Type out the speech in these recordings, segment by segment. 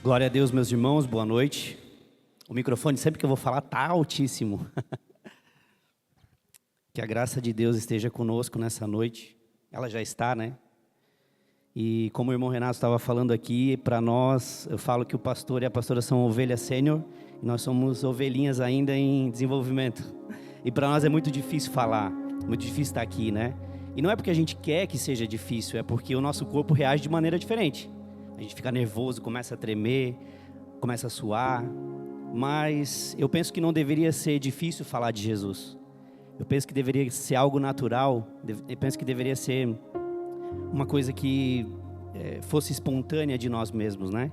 Glória a Deus, meus irmãos, boa noite. O microfone, sempre que eu vou falar, está altíssimo. Que a graça de Deus esteja conosco nessa noite. Ela já está, né? E como o irmão Renato estava falando aqui, para nós, eu falo que o pastor e a pastora são ovelha sênior, e nós somos ovelhinhas ainda em desenvolvimento. E para nós é muito difícil falar, muito difícil estar aqui, né? E não é porque a gente quer que seja difícil, é porque o nosso corpo reage de maneira diferente. A gente fica nervoso, começa a tremer, começa a suar. Mas eu penso que não deveria ser difícil falar de Jesus. Eu penso que deveria ser algo natural. Eu penso que deveria ser uma coisa que fosse espontânea de nós mesmos, né?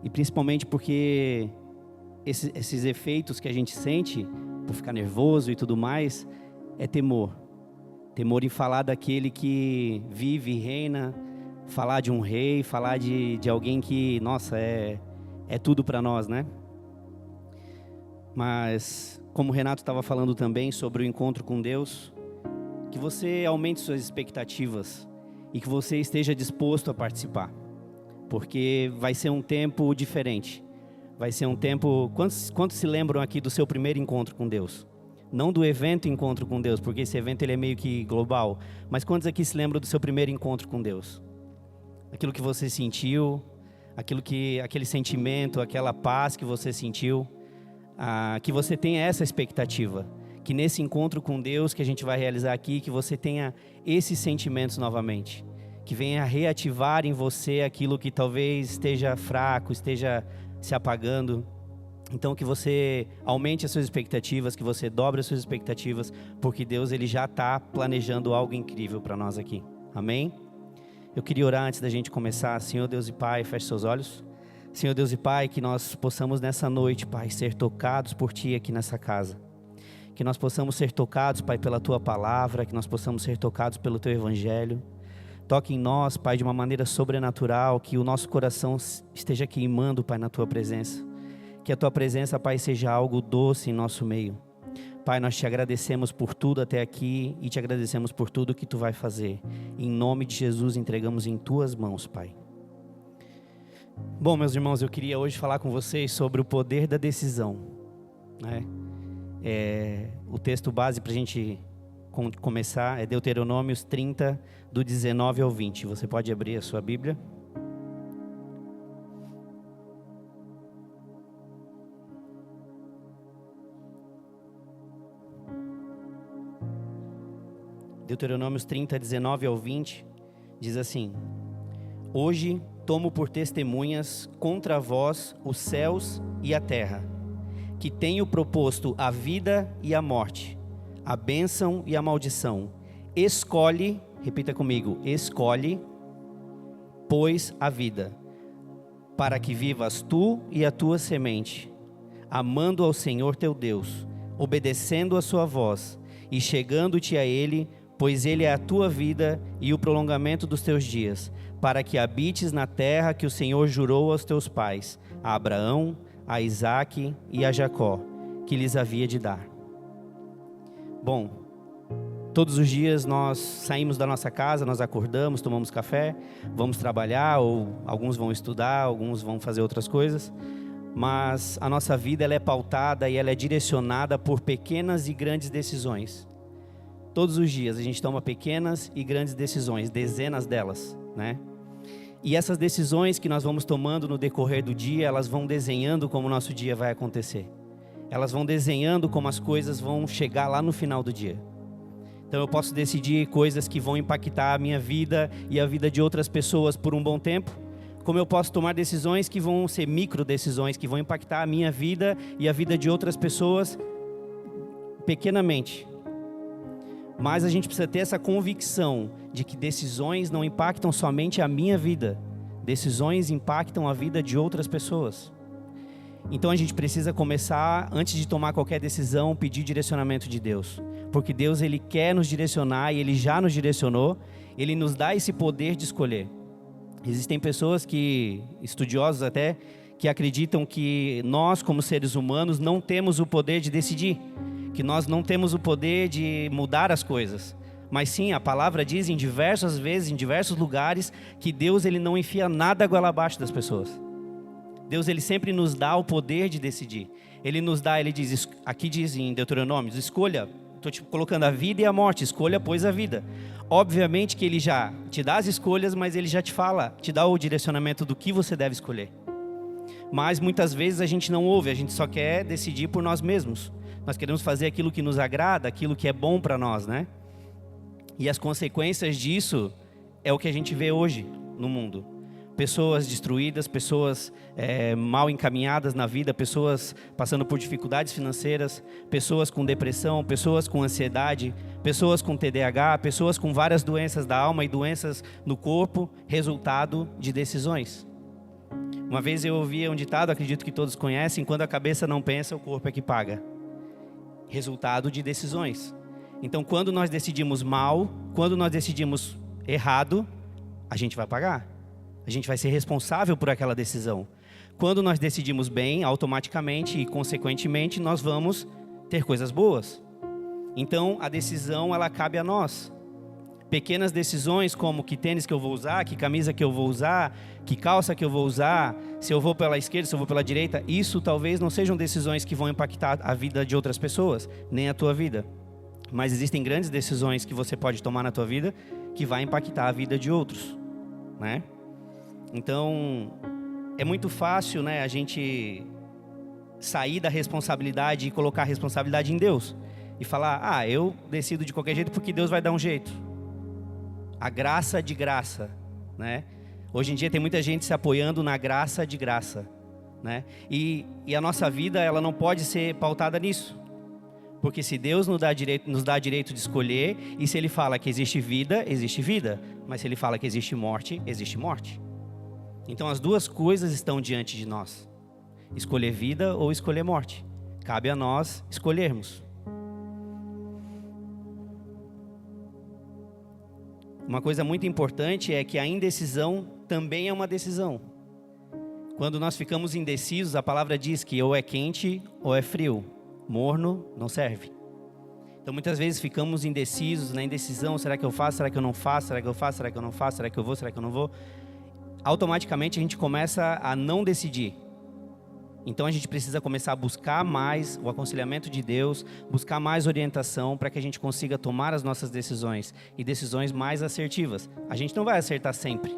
E principalmente porque esses efeitos que a gente sente, por ficar nervoso e tudo mais, é temor. Temor em falar daquele que vive e reina, falar de um rei, falar de alguém que, nossa, é tudo para nós, né? Mas, como o Renato estava falando também sobre o encontro com Deus, que você aumente suas expectativas e que você esteja disposto a participar, porque vai ser um tempo diferente. Vai ser um tempo... Quantos se lembram aqui do seu primeiro encontro com Deus? Não do evento encontro com Deus, porque esse evento ele é meio que global, mas quantos aqui se lembram do seu primeiro encontro com Deus? Aquilo que você sentiu, aquele sentimento, aquela paz que você sentiu, que você tenha essa expectativa, que nesse encontro com Deus que a gente vai realizar aqui, que você tenha esses sentimentos novamente, que venha reativar em você aquilo que talvez esteja fraco, esteja se apagando. Então que você aumente as suas expectativas, que você dobre as suas expectativas, porque Deus ele já está planejando algo incrível para nós aqui. Amém? Eu queria orar antes da gente começar. Senhor Deus e Pai, feche seus olhos. Senhor Deus e Pai, que nós possamos nessa noite, Pai, ser tocados por Ti aqui nessa casa. Que nós possamos ser tocados, Pai, pela Tua palavra, que nós possamos ser tocados pelo Teu Evangelho. Toque em nós, Pai, de uma maneira sobrenatural, que o nosso coração esteja queimando, Pai, na Tua presença. Que a Tua presença, Pai, seja algo doce em nosso meio. Pai, nós te agradecemos por tudo até aqui e te agradecemos por tudo que Tu vai fazer. Em nome de Jesus, entregamos em Tuas mãos, Pai. Bom, meus irmãos, eu queria hoje falar com vocês sobre o poder da decisão, né? O texto base para a gente começar é Deuteronômios 30, do 19 ao 20. Você pode abrir a sua Bíblia. Deuteronômios 30, 19 ao 20, diz assim: Hoje tomo por testemunhas contra vós os céus e a terra, que tenho proposto a vida e a morte, a bênção e a maldição. Escolhe, repita comigo, escolhe, pois a vida, para que vivas tu e a tua semente, amando ao Senhor teu Deus, obedecendo a sua voz e chegando-te a Ele, pois Ele é a tua vida e o prolongamento dos teus dias, para que habites na terra que o Senhor jurou aos teus pais, a Abraão, a Isaque e a Jacó, que lhes havia de dar. Bom, todos os dias nós saímos da nossa casa, nós acordamos, tomamos café, vamos trabalhar, ou alguns vão estudar, alguns vão fazer outras coisas, mas a nossa vida ela é pautada e ela é direcionada por pequenas e grandes decisões. Todos os dias a gente toma pequenas e grandes decisões, dezenas delas, né? E essas decisões que nós vamos tomando no decorrer do dia, elas vão desenhando como o nosso dia vai acontecer. Elas vão desenhando como as coisas vão chegar lá no final do dia. Então eu posso decidir coisas que vão impactar a minha vida e a vida de outras pessoas por um bom tempo, como eu posso tomar decisões que vão ser micro decisões, que vão impactar a minha vida e a vida de outras pessoas pequenamente. Mas a gente precisa ter essa convicção de que decisões não impactam somente a minha vida. Decisões impactam a vida de outras pessoas. Então a gente precisa começar, antes de tomar qualquer decisão, pedir direcionamento de Deus. Porque Deus ele quer nos direcionar e Ele já nos direcionou. Ele nos dá esse poder de escolher. Existem pessoas estudiosos até, que acreditam que nós como seres humanos não temos o poder de decidir. Que nós não temos o poder de mudar as coisas. Mas sim, a palavra diz em diversas vezes, em diversos lugares, que Deus ele não enfia nada goela abaixo das pessoas. Deus, ele sempre nos dá o poder de decidir. Ele nos dá, ele diz, aqui diz em Deuteronômio, escolha, estou te colocando a vida e a morte, escolha, pois, a vida. Obviamente que ele já te dá as escolhas, mas ele já te fala, te dá o direcionamento do que você deve escolher. Mas muitas vezes a gente não ouve, a gente só quer decidir por nós mesmos. Nós queremos fazer aquilo que nos agrada, aquilo que é bom para nós, né? E as consequências disso é o que a gente vê hoje no mundo. Pessoas destruídas, pessoas mal encaminhadas na vida, pessoas passando por dificuldades financeiras, pessoas com depressão, pessoas com ansiedade, pessoas com TDAH, pessoas com várias doenças da alma e doenças no corpo, resultado de decisões. Uma vez eu ouvi um ditado, acredito que todos conhecem, quando a cabeça não pensa, o corpo é que paga. Resultado de decisões. Então, quando nós decidimos mal, quando nós decidimos errado, a gente vai pagar. A gente vai ser responsável por aquela decisão. Quando nós decidimos bem, automaticamente e consequentemente, nós vamos ter coisas boas. Então, a decisão, ela cabe a nós. Pequenas decisões como que tênis que eu vou usar, que camisa que eu vou usar, que calça que eu vou usar, se eu vou pela esquerda, se eu vou pela direita, isso talvez não sejam decisões que vão impactar a vida de outras pessoas, nem a tua vida. Mas existem grandes decisões que você pode tomar na tua vida que vai impactar a vida de outros, né? Então, é muito fácil, né, a gente sair da responsabilidade e colocar a responsabilidade em Deus. E falar, eu decido de qualquer jeito porque Deus vai dar um jeito. A graça de graça, né? Hoje em dia tem muita gente se apoiando na graça de graça, né? E a nossa vida, ela não pode ser pautada nisso. Porque se Deus nos dá direito de escolher, e se Ele fala que existe vida, existe vida. Mas se Ele fala que existe morte, existe morte. Então as duas coisas estão diante de nós. Escolher vida ou escolher morte. Cabe a nós escolhermos. Uma coisa muito importante é que a indecisão também é uma decisão. Quando nós ficamos indecisos, a palavra diz que ou é quente ou é frio. Morno não serve. Então muitas vezes ficamos indecisos, na indecisão, será que eu faço, será que eu não faço, será que eu faço, será que eu não faço, será que eu vou, será que eu não vou? Automaticamente a gente começa a não decidir. Então a gente precisa começar a buscar mais o aconselhamento de Deus, buscar mais orientação para que a gente consiga tomar as nossas decisões e decisões mais assertivas. A gente não vai acertar sempre,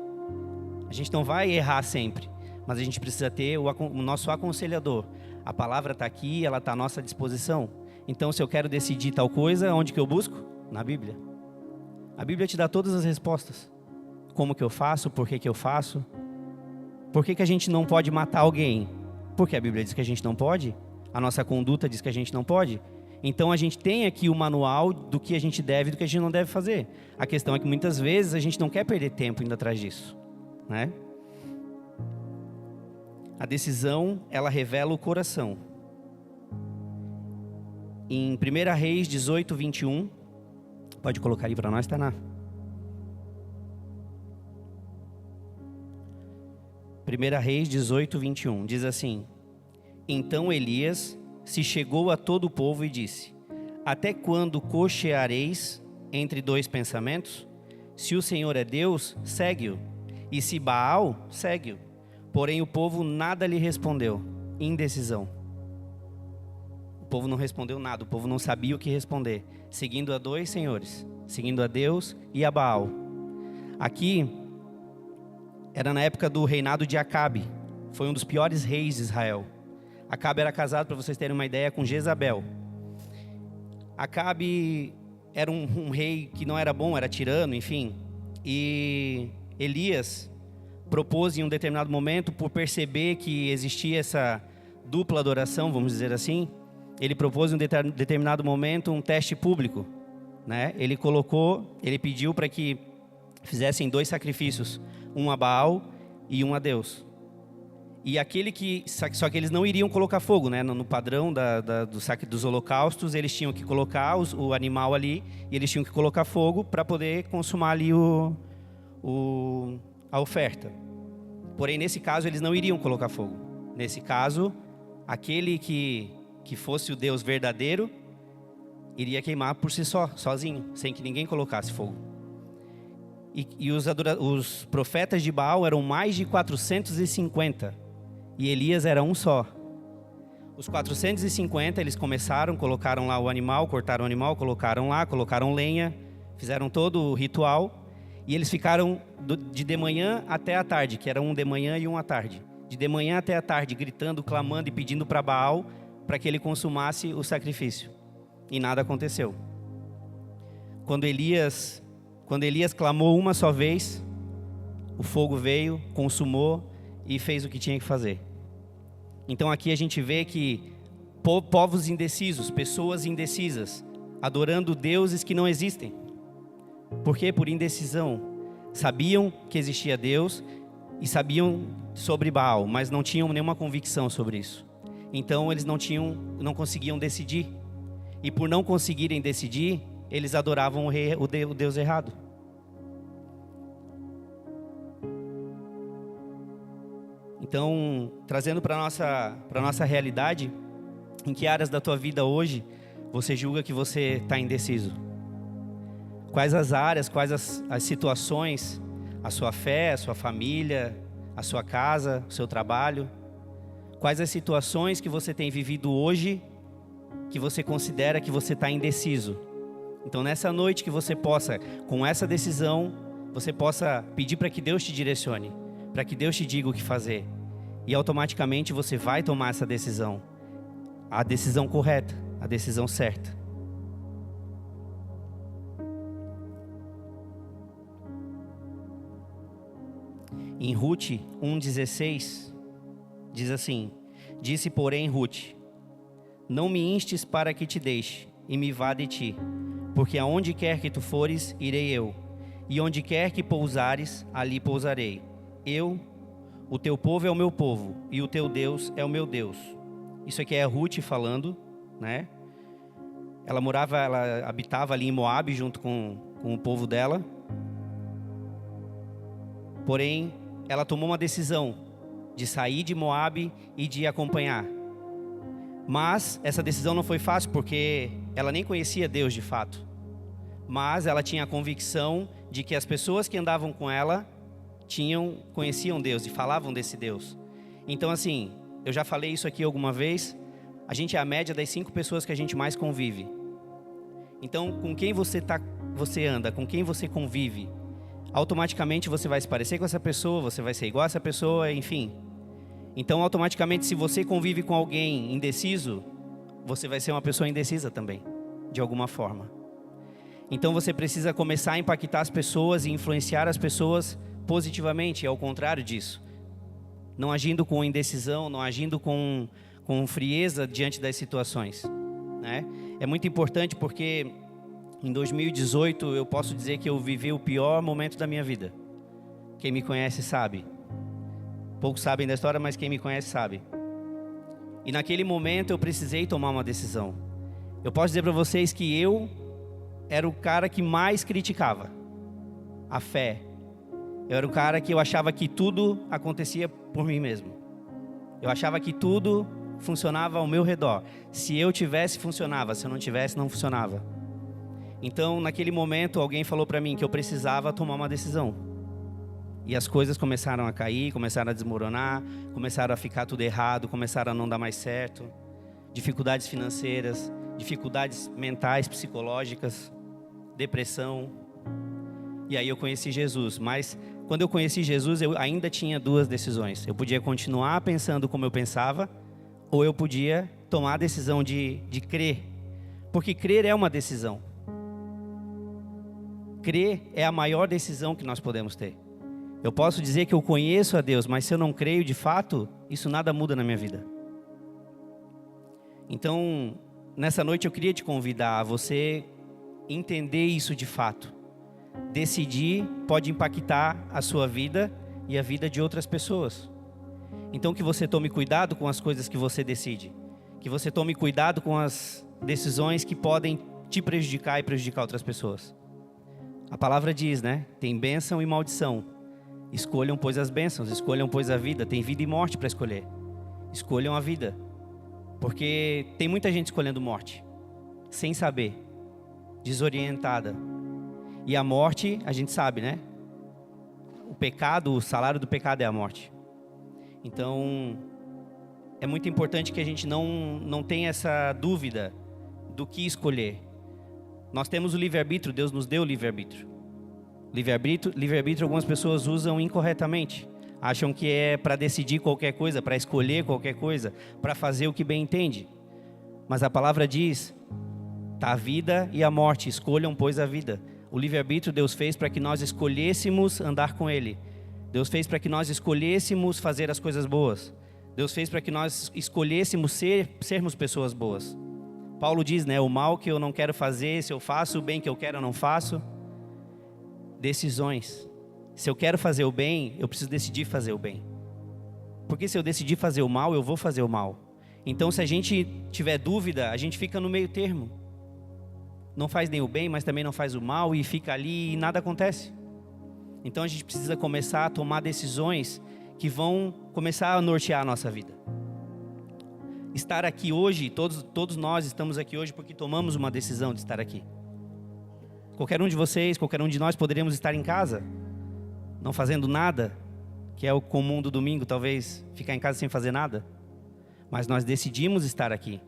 a gente não vai errar sempre, mas a gente precisa ter o nosso aconselhador. A palavra está aqui, ela está à nossa disposição. Então se eu quero decidir tal coisa, onde que eu busco? Na Bíblia. A Bíblia te dá todas as respostas. Como que eu faço, por que que eu faço? Por que que a gente não pode matar alguém? Porque a Bíblia diz que a gente não pode, a nossa conduta diz que a gente não pode. Então a gente tem aqui o manual do que a gente deve e do que a gente não deve fazer. A questão é que muitas vezes a gente não quer perder tempo indo atrás disso, né? A decisão, ela revela o coração. Em 1 Reis 18, 21, pode colocar aí para nós, Taná. 1 Reis 18, 21, diz assim: Então Elias se chegou a todo o povo e disse: Até quando cocheareis entre dois pensamentos? Se o Senhor é Deus, segue-o, e se Baal, segue-o. Porém o povo nada lhe respondeu. Indecisão. O povo não respondeu nada, o povo não sabia o que responder, seguindo a dois senhores, seguindo a Deus e a Baal. Aqui era na época do reinado de Acabe. Foi um dos piores reis de Israel. Acabe era casado, para vocês terem uma ideia, com Jezabel. Acabe era um rei que não era bom, era tirano, enfim. E Elias propôs em um determinado momento, por perceber que existia essa dupla adoração, vamos dizer assim, ele propôs em um determinado momento um teste público, né? Ele pediu para que fizessem dois sacrifícios, um a Baal e um a Deus. E só que eles não iriam colocar fogo, né? No padrão dos holocaustos, eles tinham que colocar o animal ali, e eles tinham que colocar fogo para poder consumar ali a oferta. Porém, nesse caso, eles não iriam colocar fogo. Nesse caso, aquele que fosse o Deus verdadeiro, iria queimar por si só, sozinho, sem que ninguém colocasse fogo. E os profetas de Baal eram mais de 450. e Elias era um só. Os 450, eles começaram, colocaram lá o animal, cortaram o animal, colocaram lá, colocaram lenha, fizeram todo o ritual, e eles ficaram de manhã até a tarde, que era um de manhã e um à tarde. De manhã até a tarde, gritando, clamando e pedindo para Baal, para que ele consumasse o sacrifício. E nada aconteceu. Quando Elias clamou uma só vez, o fogo veio, consumou e fez o que tinha que fazer. Então aqui a gente vê que povos indecisos, pessoas indecisas, adorando deuses que não existem. Por quê? Por indecisão. Sabiam que existia Deus e sabiam sobre Baal, mas não tinham nenhuma convicção sobre isso. Então eles não conseguiam decidir. E por não conseguirem decidir, eles adoravam o Deus errado. Então, trazendo para a nossa realidade, em que áreas da tua vida hoje você julga que você está indeciso? Quais as áreas, quais as situações, a sua fé, a sua família, a sua casa, o seu trabalho? Quais as situações que você tem vivido hoje que você considera que você está indeciso? Então, nessa noite que você possa, com essa decisão, você possa pedir para que Deus te direcione, para que Deus te diga o que fazer. E automaticamente você vai tomar essa decisão. A decisão correta, a decisão certa. Em Ruth 1,16, diz assim: disse, porém, Ruth: não me instes para que te deixe e me vá de ti, porque aonde quer que tu fores, irei eu, e onde quer que pousares, ali pousarei. O teu povo é o meu povo, e o teu Deus é o meu Deus. Isso aqui é a Ruth falando, né? Ela habitava ali em Moabe, junto com o povo dela. Porém, ela tomou uma decisão de sair de Moabe e de acompanhar. Mas essa decisão não foi fácil, porque ela nem conhecia Deus de fato. Mas ela tinha a convicção de que as pessoas que andavam com ela conheciam Deus e falavam desse Deus. Então, assim, eu já falei isso aqui alguma vez, a gente é a média das 5 pessoas que a gente mais convive. Então, com quem você anda, com quem você convive, automaticamente você vai se parecer com essa pessoa, você vai ser igual a essa pessoa, enfim. Então, automaticamente, se você convive com alguém indeciso, você vai ser uma pessoa indecisa também, de alguma forma. Então, você precisa começar a impactar as pessoas e influenciar as pessoas positivamente, ao contrário disso. Não agindo com indecisão, não agindo com frieza diante das situações, né? É muito importante porque em 2018 eu posso dizer que eu vivi o pior momento da minha vida. Quem me conhece sabe. Poucos sabem da história, mas quem me conhece sabe. E naquele momento eu precisei tomar uma decisão. Eu posso dizer para vocês que eu era o cara que mais criticava a fé. Eu era o cara que eu achava que tudo acontecia por mim mesmo. Eu achava que tudo funcionava ao meu redor. Se eu tivesse, funcionava. Se eu não tivesse, não funcionava. Então, naquele momento, alguém falou para mim que eu precisava tomar uma decisão. E as coisas começaram a cair, começaram a desmoronar, começaram a ficar tudo errado, começaram a não dar mais certo. Dificuldades financeiras, dificuldades mentais, psicológicas, depressão. E aí eu conheci Jesus. Mas quando eu conheci Jesus, eu ainda tinha 2 decisões. Eu podia continuar pensando como eu pensava, ou eu podia tomar a decisão de crer. Porque crer é uma decisão. Crer é a maior decisão que nós podemos ter. Eu posso dizer que eu conheço a Deus, mas se eu não creio de fato, isso nada muda na minha vida. Então, nessa noite eu queria te convidar a você entender isso de fato. Decidir pode impactar a sua vida e a vida de outras pessoas. Então que você tome cuidado com as coisas que você decide. Que você tome cuidado com as decisões que podem te prejudicar e prejudicar outras pessoas. A palavra diz, né? Tem bênção e maldição. Escolham, pois, as bênçãos. Escolham, pois, a vida. Tem vida e morte para escolher. Escolham a vida. Porque tem muita gente escolhendo morte, sem saber, desorientada. E a morte, a gente sabe, né? O pecado, o salário do pecado é a morte. Então, é muito importante que a gente não tenha essa dúvida do que escolher. Nós temos o livre-arbítrio, Deus nos deu o livre-arbítrio. Livre-arbítrio algumas pessoas usam incorretamente. Acham que é para decidir qualquer coisa, para escolher qualquer coisa, para fazer o que bem entende. Mas a palavra diz, tá a vida e a morte, escolham pois a vida. O livre-arbítrio Deus fez para que nós escolhêssemos andar com Ele. Deus fez para que nós escolhêssemos fazer as coisas boas. Deus fez para que nós escolhêssemos sermos pessoas boas. Paulo diz, né, o mal que eu não quero fazer, se eu faço, o bem que eu quero eu não faço. Decisões. Se eu quero fazer o bem, eu preciso decidir fazer o bem. Porque se eu decidir fazer o mal, eu vou fazer o mal. Então, se a gente tiver dúvida, a gente fica no meio termo. Não faz nem o bem, mas também não faz o mal e fica ali e nada acontece. Então, a gente precisa começar a tomar decisões que vão começar a nortear a nossa vida. Estar aqui hoje, todos nós estamos aqui hoje porque tomamos uma decisão de estar aqui. Qualquer um de vocês, qualquer um de nós poderíamos estar em casa, não fazendo nada, que é o comum do domingo, talvez ficar em casa sem fazer nada. Mas nós decidimos estar aqui.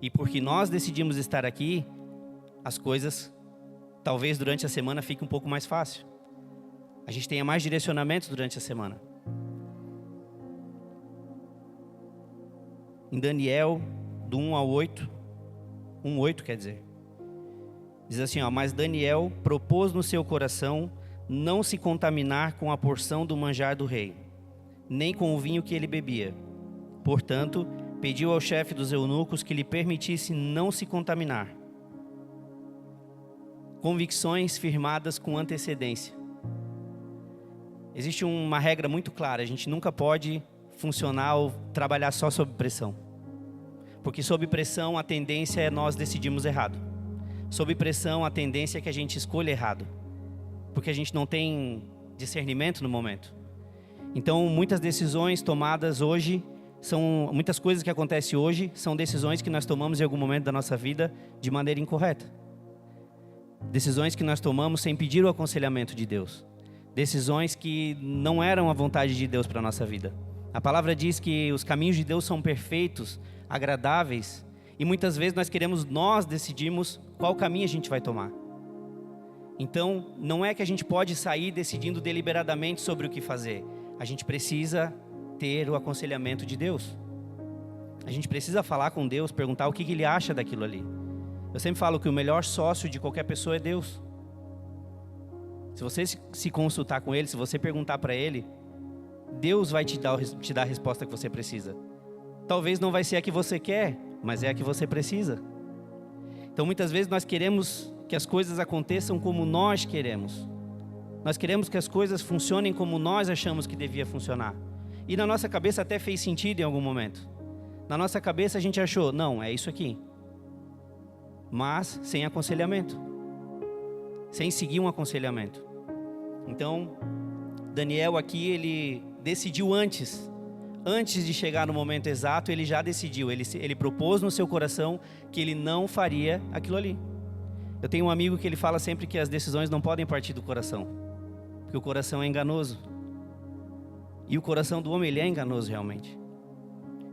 E porque nós decidimos estar aqui, as coisas, talvez durante a semana, fiquem um pouco mais fácil. A gente tenha mais direcionamentos durante a semana. Em Daniel, do 1 ao 8, 1:8 quer dizer, diz assim, mas Daniel propôs no seu coração não se contaminar com a porção do manjar do rei, nem com o vinho que ele bebia. Portanto, pediu ao chefe dos eunucos que lhe permitisse não se contaminar. Convicções firmadas com antecedência. Existe uma regra muito clara, a gente nunca pode funcionar ou trabalhar só sob pressão. Porque sob pressão a tendência é nós decidimos errado. Sob pressão a tendência é que a gente escolha errado. Porque a gente não tem discernimento no momento. Então, muitas decisões tomadas hoje, muitas coisas que acontecem hoje, são decisões que nós tomamos em algum momento da nossa vida de maneira incorreta. Decisões que nós tomamos sem pedir o aconselhamento de Deus. Decisões que não eram a vontade de Deus para a nossa vida. A palavra diz que os caminhos de Deus são perfeitos, agradáveis, e muitas vezes nós decidimos qual caminho a gente vai tomar. Então, não é que a gente pode sair decidindo deliberadamente sobre o que fazer. A gente precisa ter o aconselhamento de Deus. A gente precisa falar com Deus, perguntar o que Ele acha daquilo ali. Eu sempre falo que o melhor sócio de qualquer pessoa é Deus. Se você se consultar com Ele, se você perguntar para Ele, Deus vai te dar a resposta que você precisa. Talvez não vai ser a que você quer, mas é a que você precisa. Então, muitas vezes nós queremos que as coisas aconteçam como nós queremos. Nós queremos que as coisas funcionem como nós achamos que devia funcionar. E na nossa cabeça até fez sentido em algum momento. Na nossa cabeça a gente achou, não, é isso aqui. Mas sem aconselhamento. Sem seguir um aconselhamento. Então, Daniel aqui, ele decidiu antes de chegar no momento exato, ele já decidiu. Ele propôs no seu coração que ele não faria aquilo ali. Eu tenho um amigo que ele fala sempre que as decisões não podem partir do coração, porque o coração é enganoso. E o coração do homem, ele é enganoso realmente.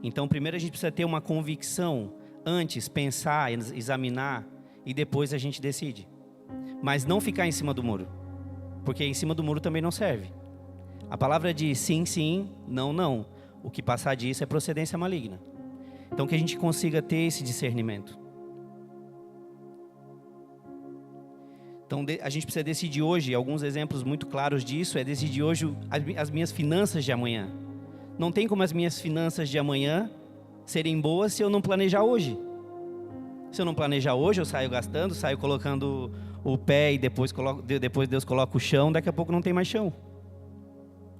Então, primeiro a gente precisa ter uma convicção, antes pensar, examinar, e depois a gente decide. Mas não ficar em cima do muro, porque em cima do muro também não serve. A palavra diz sim, sim, não, não. O que passar disso é procedência maligna. Então, que a gente consiga ter esse discernimento. Então, a gente precisa decidir hoje, alguns exemplos muito claros disso, é decidir hoje as minhas finanças de amanhã. Não tem como as minhas finanças de amanhã serem boas se eu não planejar hoje. Se eu não planejar hoje, eu saio gastando, saio colocando o pé e depois Deus coloca o chão, daqui a pouco não tem mais chão.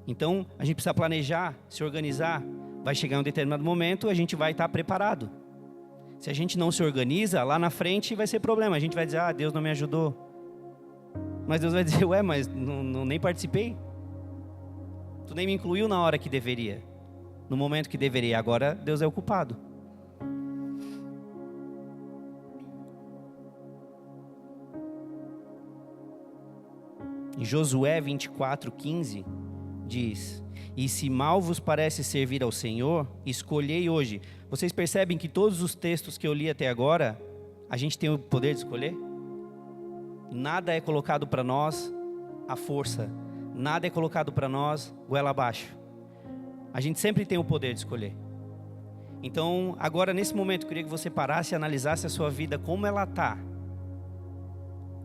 Então, a gente precisa planejar, se organizar. Vai chegar um determinado momento, a gente vai estar preparado. Se a gente não se organiza, lá na frente vai ser problema. A gente vai dizer, Deus não me ajudou. Mas Deus vai dizer, mas nem participei. Tu nem me incluiu na hora que deveria. No momento que deveria. Agora Deus é o culpado. Em Josué 24:15 diz: E se mal vos parece servir ao Senhor, escolhei hoje. Vocês percebem que todos os textos que eu li até agora, a gente tem o poder de escolher? Nada é colocado para nós à força. Nada é colocado para nós goela abaixo. A gente sempre tem o poder de escolher. Então, agora nesse momento, eu queria que você parasse e analisasse a sua vida, como ela está.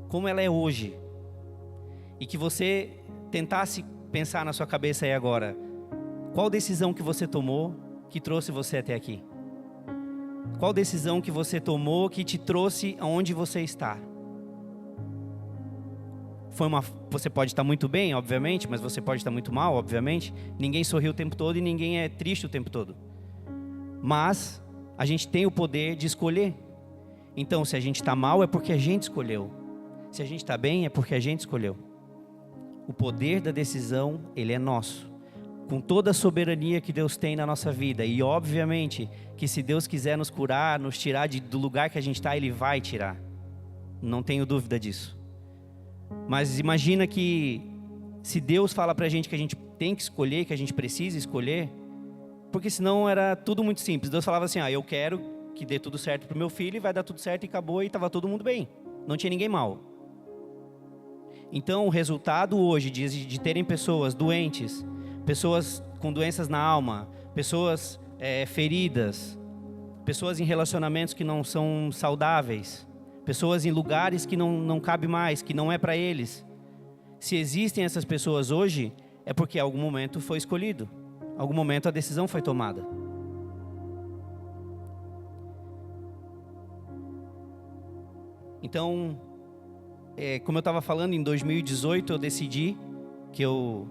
Como ela é hoje. E que você tentasse pensar na sua cabeça aí agora, qual decisão que você tomou que trouxe você até aqui? Qual decisão que você tomou que te trouxe aonde você está? Você pode estar muito bem, obviamente, mas você pode estar muito mal, obviamente. Ninguém sorri o tempo todo e ninguém é triste o tempo todo. Mas a gente tem o poder de escolher. Então, se a gente está mal, é porque a gente escolheu. Se a gente está bem, é porque a gente escolheu. O poder da decisão, ele é nosso. Com toda a soberania que Deus tem na nossa vida. E obviamente que se Deus quiser nos curar, nos tirar do lugar que a gente está, Ele vai tirar. Não tenho dúvida disso. Mas imagina que se Deus fala pra gente que a gente tem que escolher, que a gente precisa escolher, porque senão era tudo muito simples. Deus falava assim, eu quero que dê tudo certo pro meu filho e vai dar tudo certo e acabou e estava todo mundo bem. Não tinha ninguém mal. Então o resultado hoje de terem pessoas doentes, pessoas com doenças na alma, pessoas feridas, pessoas em relacionamentos que não são saudáveis, pessoas em lugares que não cabe mais, que não é para eles. Se existem essas pessoas hoje, é porque em algum momento foi escolhido. Em algum momento a decisão foi tomada. Então, como eu estava falando, em 2018 eu decidi que eu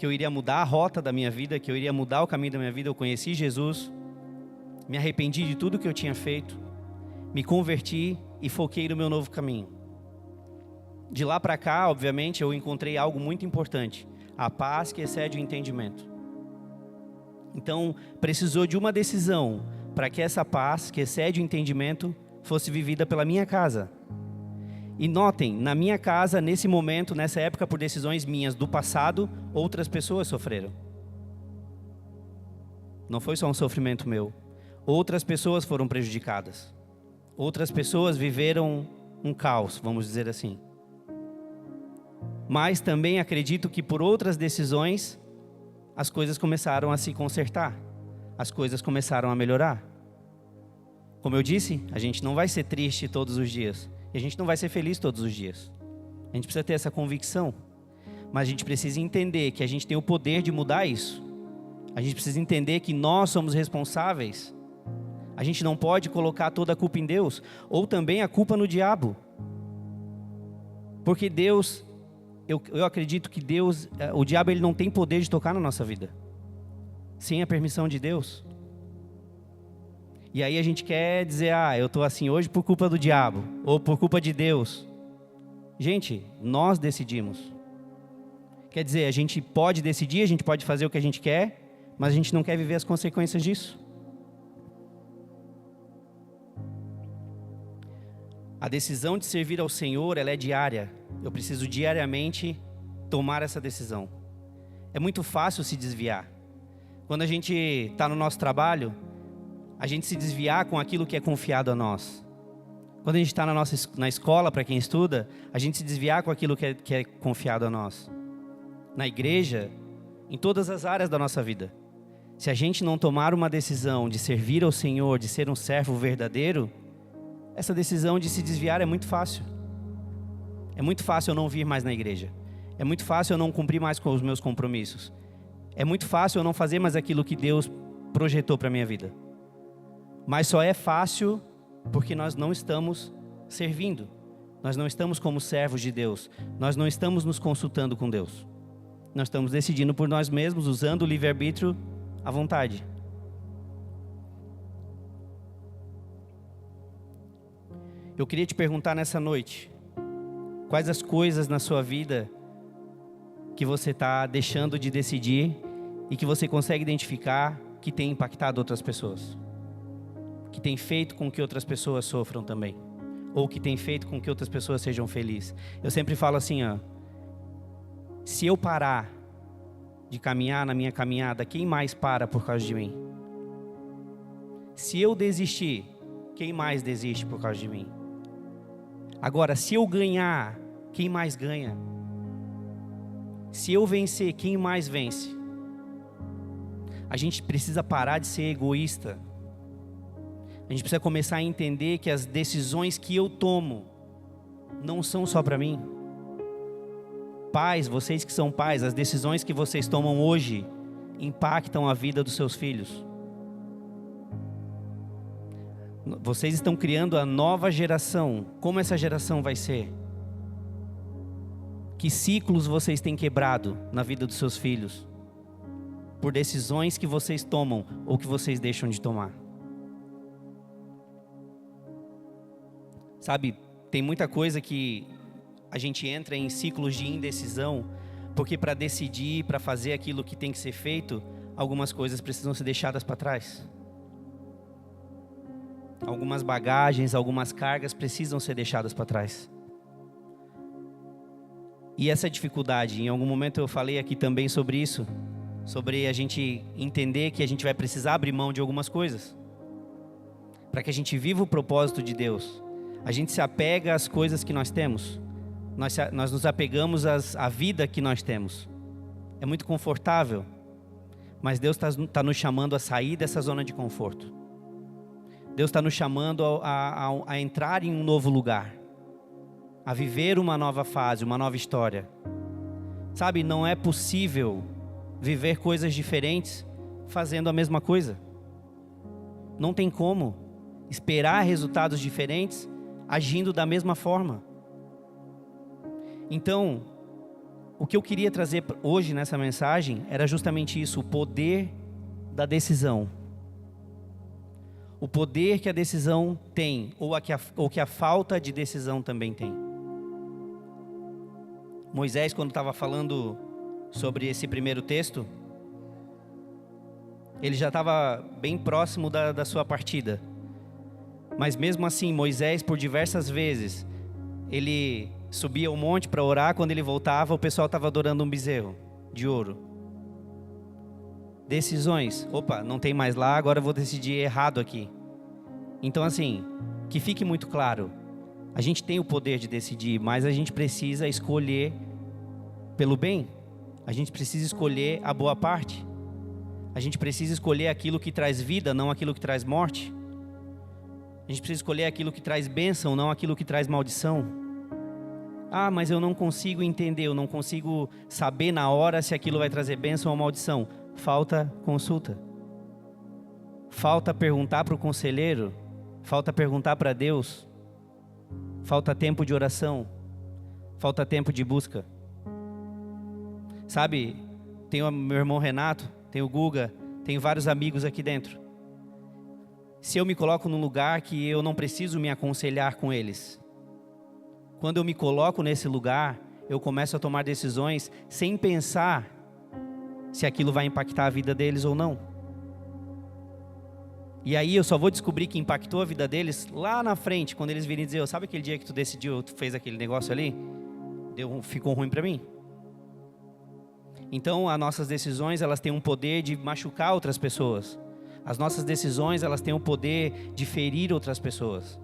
iria mudar a rota da minha vida, que eu iria mudar o caminho da minha vida. Eu conheci Jesus, me arrependi de tudo que eu tinha feito, me converti e foquei no meu novo caminho. De lá para cá, obviamente, eu encontrei algo muito importante: a paz que excede o entendimento. Então, precisou de uma decisão para que essa paz que excede o entendimento fosse vivida pela minha casa. E notem, na minha casa, nesse momento, nessa época, por decisões minhas do passado, outras pessoas sofreram. Não foi só um sofrimento meu. Outras pessoas foram prejudicadas. Outras pessoas viveram um caos, vamos dizer assim. Mas também acredito que por outras decisões, as coisas começaram a se consertar. As coisas começaram a melhorar. Como eu disse, a gente não vai ser triste todos os dias. E a gente não vai ser feliz todos os dias. A gente precisa ter essa convicção. Mas a gente precisa entender que a gente tem o poder de mudar isso. A gente precisa entender que nós somos responsáveis. A gente não pode colocar toda a culpa em Deus, ou também a culpa no diabo. Porque Deus, eu acredito que Deus, o diabo, ele não tem poder de tocar na nossa vida, sem a permissão de Deus. E aí a gente quer dizer, eu estou assim hoje por culpa do diabo, ou por culpa de Deus. Gente, nós decidimos. Quer dizer, a gente pode decidir, a gente pode fazer o que a gente quer, mas a gente não quer viver as consequências disso. A decisão de servir ao Senhor, ela é diária. Eu preciso diariamente tomar essa decisão. É muito fácil se desviar. Quando a gente está no nosso trabalho, a gente se desviar com aquilo que é confiado a nós. Quando a gente está na escola, para quem estuda, a gente se desviar com aquilo que é confiado a nós. Na igreja, em todas as áreas da nossa vida. Se a gente não tomar uma decisão de servir ao Senhor, de ser um servo verdadeiro, essa decisão de se desviar é muito fácil. É muito fácil eu não vir mais na igreja. É muito fácil eu não cumprir mais com os meus compromissos. É muito fácil eu não fazer mais aquilo que Deus projetou para a minha vida. Mas só é fácil porque nós não estamos servindo. Nós não estamos como servos de Deus. Nós não estamos nos consultando com Deus. Nós estamos decidindo por nós mesmos, usando o livre-arbítrio à vontade. Eu queria te perguntar nessa noite, quais as coisas na sua vida que você está deixando de decidir e que você consegue identificar que tem impactado outras pessoas? Que tem feito com que outras pessoas sofram também? Ou que tem feito com que outras pessoas sejam felizes? Eu sempre falo assim, se eu parar de caminhar na minha caminhada, quem mais para por causa de mim? Se eu desistir, quem mais desiste por causa de mim? Agora, se eu ganhar, quem mais ganha? Se eu vencer, quem mais vence? A gente precisa parar de ser egoísta. A gente precisa começar a entender que as decisões que eu tomo não são só para mim. Pais, vocês que são pais, as decisões que vocês tomam hoje impactam a vida dos seus filhos. Vocês estão criando a nova geração. Como essa geração vai ser? Que ciclos vocês têm quebrado na vida dos seus filhos? Por decisões que vocês tomam ou que vocês deixam de tomar. Sabe, tem muita coisa que a gente entra em ciclos de indecisão, porque para decidir, para fazer aquilo que tem que ser feito, algumas coisas precisam ser deixadas para trás. Algumas bagagens, algumas cargas precisam ser deixadas para trás. E essa dificuldade, em algum momento eu falei aqui também sobre isso, sobre a gente entender que a gente vai precisar abrir mão de algumas coisas, para que a gente viva o propósito de Deus. A gente se apega às coisas que nós temos, nós nos apegamos à vida que nós temos. É muito confortável, mas Deus está nos chamando a sair dessa zona de conforto. Deus está nos chamando a entrar em um novo lugar, a viver uma nova fase, uma nova história. Sabe, não é possível viver coisas diferentes fazendo a mesma coisa. Não tem como esperar resultados diferentes agindo da mesma forma. Então, o que eu queria trazer hoje nessa mensagem era justamente isso, o poder da decisão. O poder que a decisão tem, ou que a falta de decisão também tem. Moisés, quando estava falando sobre esse primeiro texto, ele já estava bem próximo da sua partida. Mas mesmo assim, Moisés, por diversas vezes, ele subia o monte para orar. Quando ele voltava, o pessoal estava adorando um bezerro de ouro. Decisões. Opa, não tem mais lá, agora eu vou decidir errado aqui. Então assim, que fique muito claro, a gente tem o poder de decidir, mas a gente precisa escolher pelo bem. A gente precisa escolher a boa parte. A gente precisa escolher aquilo que traz vida, não aquilo que traz morte. A gente precisa escolher aquilo que traz bênção, não aquilo que traz maldição. Ah, mas eu não consigo entender, eu não consigo saber na hora se aquilo vai trazer bênção ou maldição. Falta consulta. Falta perguntar para o conselheiro. Falta perguntar para Deus. Falta tempo de oração. Falta tempo de busca. Sabe, tem o meu irmão Renato, tem o Guga, tem vários amigos aqui dentro. Se eu me coloco num lugar que eu não preciso me aconselhar com eles, quando eu me coloco nesse lugar, eu começo a tomar decisões sem pensar se aquilo vai impactar a vida deles ou não. E aí eu só vou descobrir que impactou a vida deles lá na frente, quando eles virem dizer, sabe aquele dia que tu decidiu, tu fez aquele negócio ali? Ficou ruim para mim. Então, as nossas decisões, elas têm um poder de machucar outras pessoas. As nossas decisões, elas têm o poder de ferir outras pessoas.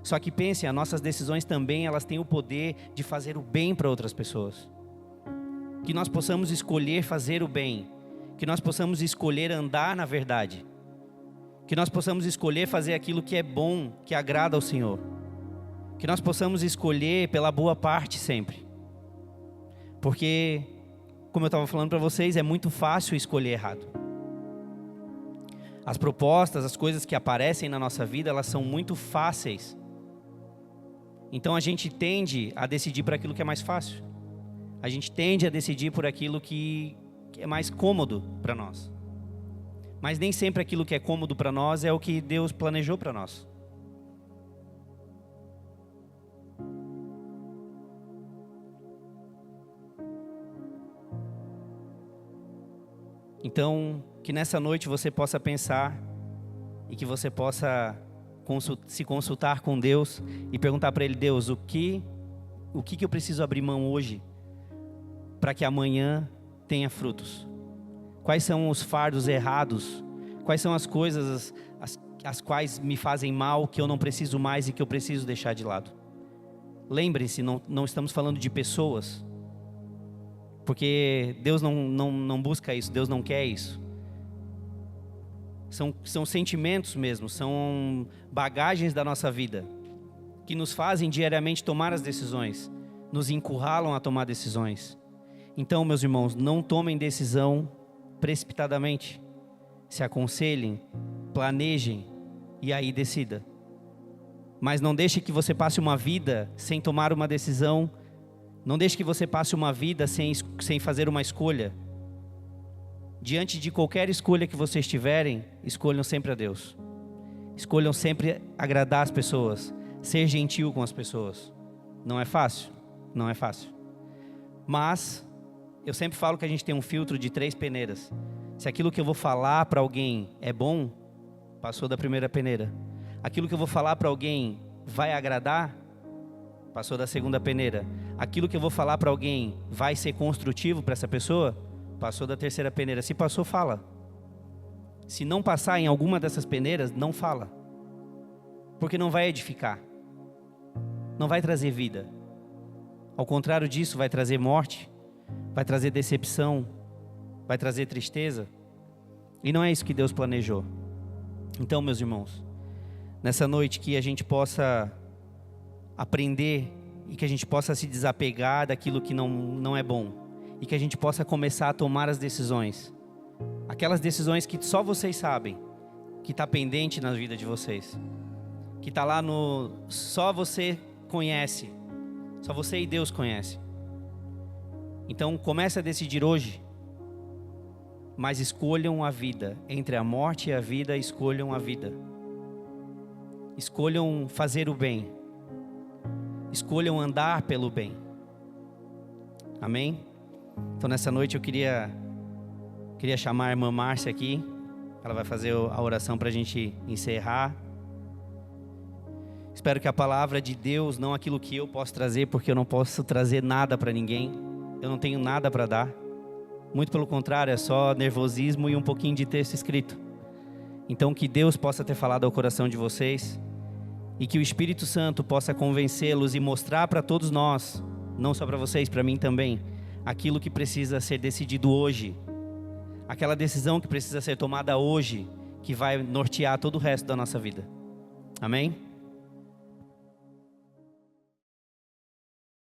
Só que pensem, as nossas decisões também, elas têm o poder de fazer o bem para outras pessoas. Que nós possamos escolher fazer o bem. Que nós possamos escolher andar na verdade. Que nós possamos escolher fazer aquilo que é bom, que agrada ao Senhor. Que nós possamos escolher pela boa parte sempre. Porque, como eu estava falando para vocês, é muito fácil escolher errado. As propostas, as coisas que aparecem na nossa vida, elas são muito fáceis. Então a gente tende a decidir por aquilo que é mais fácil. A gente tende a decidir por aquilo que é mais cômodo para nós. Mas nem sempre aquilo que é cômodo para nós é o que Deus planejou para nós. Então, que nessa noite você possa pensar e que você possa se consultar com Deus e perguntar para Ele, Deus, o que eu preciso abrir mão hoje para que amanhã tenha frutos? Quais são os fardos errados? Quais são as coisas as quais me fazem mal, que eu não preciso mais e que eu preciso deixar de lado? Lembrem-se, não estamos falando de pessoas, porque Deus não busca isso, Deus não quer isso. São sentimentos mesmo, são bagagens da nossa vida, que nos fazem diariamente tomar as decisões, nos encurralam a tomar decisões. Então, meus irmãos, não tomem decisão precipitadamente. Se aconselhem, planejem e aí decida. Mas não deixe que você passe uma vida sem tomar uma decisão. Não deixe que você passe uma vida sem fazer uma escolha. Diante de qualquer escolha que vocês tiverem, escolham sempre a Deus. Escolham sempre agradar as pessoas. Ser gentil com as pessoas. Não é fácil? Não é fácil. Mas eu sempre falo que a gente tem um filtro de 3 peneiras. Se aquilo que eu vou falar para alguém é bom, passou da primeira peneira. Aquilo que eu vou falar para alguém vai agradar, passou da segunda peneira. Aquilo que eu vou falar para alguém vai ser construtivo para essa pessoa, passou da terceira peneira. Se passou, fala. Se não passar em alguma dessas peneiras, não fala. Porque não vai edificar. Não vai trazer vida. Ao contrário disso, vai trazer morte, vai trazer decepção, vai trazer tristeza. E não é isso que Deus planejou. Então, meus irmãos, nessa noite que a gente possa aprender e que a gente possa se desapegar daquilo que não é bom. E que a gente possa começar a tomar as decisões. Aquelas decisões que só vocês sabem, que está pendente na vida de vocês. Que está lá só você conhece. Só você e Deus conhecem. Então comece a decidir hoje. Mas escolham a vida. Entre a morte e a vida, escolham a vida. Escolham fazer o bem. Escolham andar pelo bem. Amém? Então nessa noite eu queria chamar a irmã Márcia aqui. Ela vai fazer a oração para a gente encerrar. Espero que a palavra de Deus, não aquilo que eu posso trazer, porque eu não posso trazer nada para ninguém. Eu não tenho nada para dar. Muito pelo contrário, é só nervosismo e um pouquinho de texto escrito. Então que Deus possa ter falado ao coração de vocês. E que o Espírito Santo possa convencê-los e mostrar para todos nós, não só para vocês, para mim também, aquilo que precisa ser decidido hoje. Aquela decisão que precisa ser tomada hoje, que vai nortear todo o resto da nossa vida. Amém?